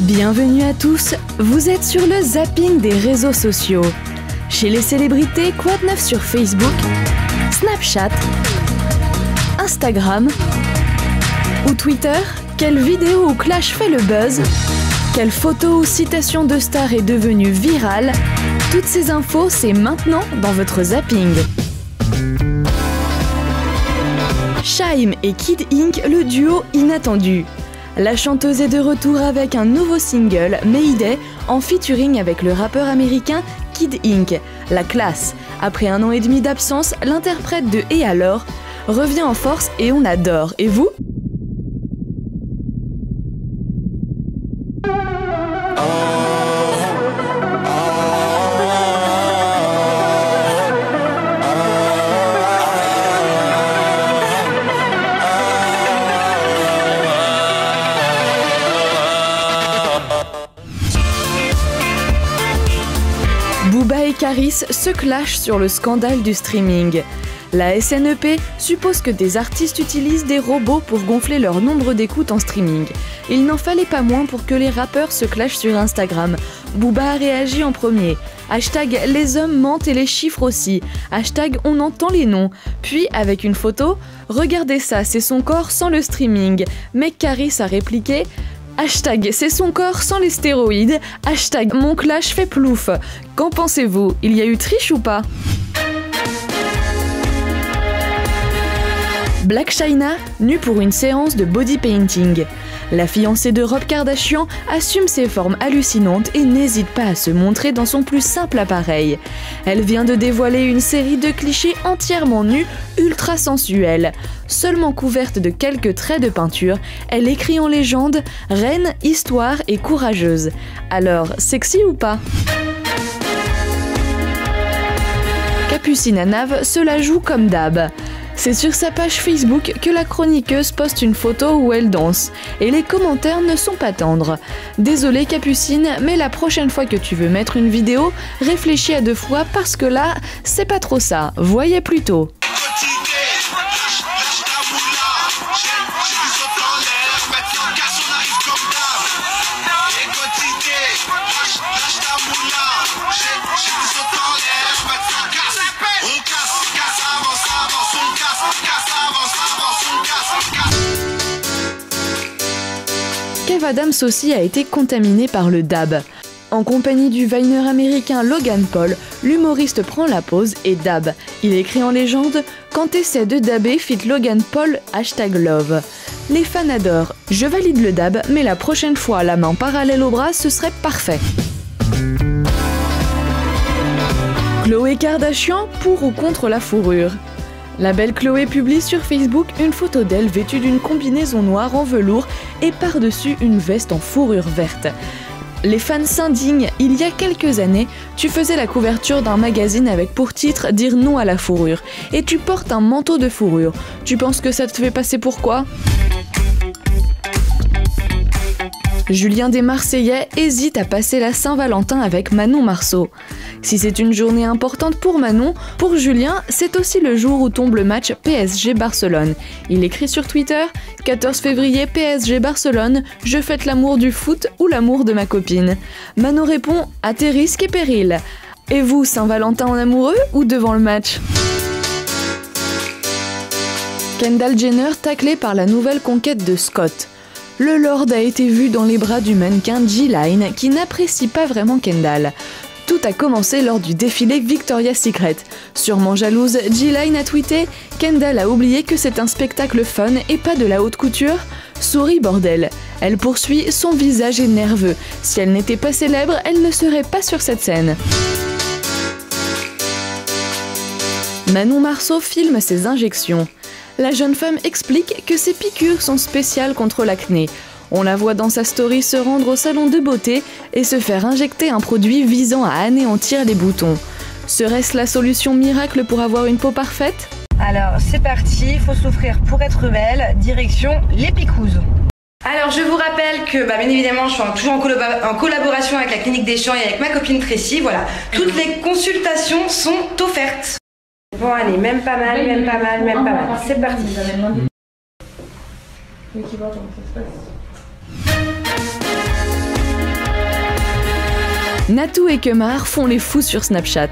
Bienvenue à tous, vous êtes sur le zapping des réseaux sociaux. Chez les célébrités, quoi de neuf sur Facebook, Snapchat, Instagram ou Twitter? Quelle vidéo ou clash fait le buzz? Quelle photo ou citation de star est devenue virale? Toutes ces infos, c'est maintenant dans votre zapping. Shy'm et Kid Ink, le duo inattendu. La chanteuse est de retour avec un nouveau single, Mayday, en featuring avec le rappeur américain Kid Ink. La classe. Après 1 an et demi d'absence, l'interprète de Et alors revient en force et on adore. Et vous ? Booba et Caris se clashent sur le scandale du streaming. La SNEP suppose que des artistes utilisent des robots pour gonfler leur nombre d'écoutes en streaming. Il n'en fallait pas moins pour que les rappeurs se clashent sur Instagram. Booba a réagi en premier. Hashtag les hommes mentent et les chiffres aussi. Hashtag on entend les noms. Puis avec une photo, regardez ça, c'est son corps sans le streaming. Mais Caris a répliqué. Hashtag c'est son corps sans les stéroïdes. Hashtag mon clash fait plouf. Qu'en pensez-vous? Il y a eu triche ou pas? Blac Chyna, nue pour une séance de body painting. La fiancée de Rob Kardashian assume ses formes hallucinantes et n'hésite pas à se montrer dans son plus simple appareil. Elle vient de dévoiler une série de clichés entièrement nus, ultra sensuels. Seulement couverte de quelques traits de peinture, elle écrit en légende « Reine, histoire et courageuse ». Alors, sexy ou pas? Capucine à Nave se la joue comme d'hab. C'est sur sa page Facebook que la chroniqueuse poste une photo où elle danse. Et les commentaires ne sont pas tendres. Désolée Capucine, mais la prochaine fois que tu veux mettre une vidéo, réfléchis à 2 fois parce que là, c'est pas trop ça. Voyez plutôt. Kev Adams aussi a été contaminé par le dab. En compagnie du Viner américain Logan Paul, l'humoriste prend la pause et dab. Il écrit en légende « Quand t'essaies de dabber, fit Logan Paul #love ». Les fans adorent. Je valide le dab, mais la prochaine fois, la main parallèle au bras, ce serait parfait. Khloé Kardashian, pour ou contre la fourrure? La belle Khloé publie sur Facebook une photo d'elle vêtue d'une combinaison noire en velours et par-dessus une veste en fourrure verte. Les fans s'indignent. Il y a quelques années, tu faisais la couverture d'un magazine avec pour titre « Dire non à la fourrure » et tu portes un manteau de fourrure. Tu penses que ça te fait passer pour quoi ? Julien des Marseillais hésite à passer la Saint-Valentin avec Manon Marceau. Si c'est une journée importante pour Manon, pour Julien, c'est aussi le jour où tombe le match PSG-Barcelone. Il écrit sur Twitter « 14 février PSG-Barcelone, je fête l'amour du foot ou l'amour de ma copine ». Manon répond « à tes risques et périls ». Et vous, Saint-Valentin en amoureux ou devant le match ? Kendall Jenner taclée par la nouvelle conquête de Scott. Le Lord a été vu dans les bras du mannequin G-Line qui n'apprécie pas vraiment Kendall. Tout a commencé lors du défilé Victoria's Secret. Sûrement jalouse, G-Line a tweeté « Kendall a oublié que c'est un spectacle fun et pas de la haute couture ? Souris bordel !» Elle poursuit « Son visage est nerveux. Si elle n'était pas célèbre, elle ne serait pas sur cette scène. » Manon Marceau filme ses injections. La jeune femme explique que ses piqûres sont spéciales contre l'acné. On la voit dans sa story se rendre au salon de beauté et se faire injecter un produit visant à anéantir les boutons. Serait-ce la solution miracle pour avoir une peau parfaite? Alors c'est parti, il faut souffrir pour être belle, direction les Picouses. Alors je vous rappelle que bien évidemment je suis toujours en collaboration avec la Clinique des Champs et avec ma copine Tracy, voilà. Toutes les consultations sont offertes. Bon allez, même pas mal. C'est parti. Natou et Kemar font les fous sur Snapchat.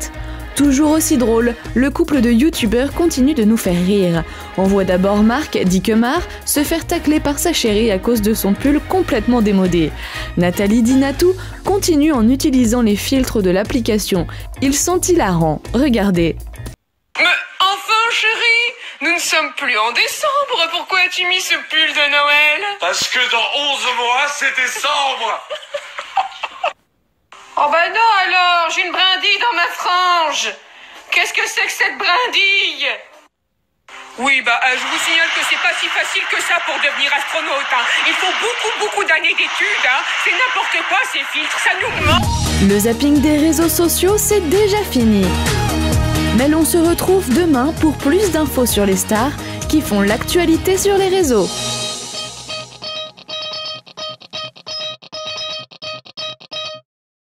Toujours aussi drôle, le couple de youtubeurs continue de nous faire rire. On voit d'abord Marc, dit Kemar, se faire tacler par sa chérie à cause de son pull complètement démodé. Nathalie, dit Natou, continue en utilisant les filtres de l'application. Ils sont hilarants, regardez. Mais enfin chérie, nous ne sommes plus en décembre, pourquoi as-tu mis ce pull de Noël? Parce que dans 11 mois, c'est décembre. Oh bah non alors, j'ai une brindille dans ma frange. Qu'est-ce que c'est que cette brindille? Oui, je vous signale que c'est pas si facile que ça pour devenir astronaute. Hein. Il faut beaucoup d'années d'études. Hein. C'est n'importe quoi ces filtres, ça nous ment. Le zapping des réseaux sociaux, c'est déjà fini. Mais l'on se retrouve demain pour plus d'infos sur les stars qui font l'actualité sur les réseaux.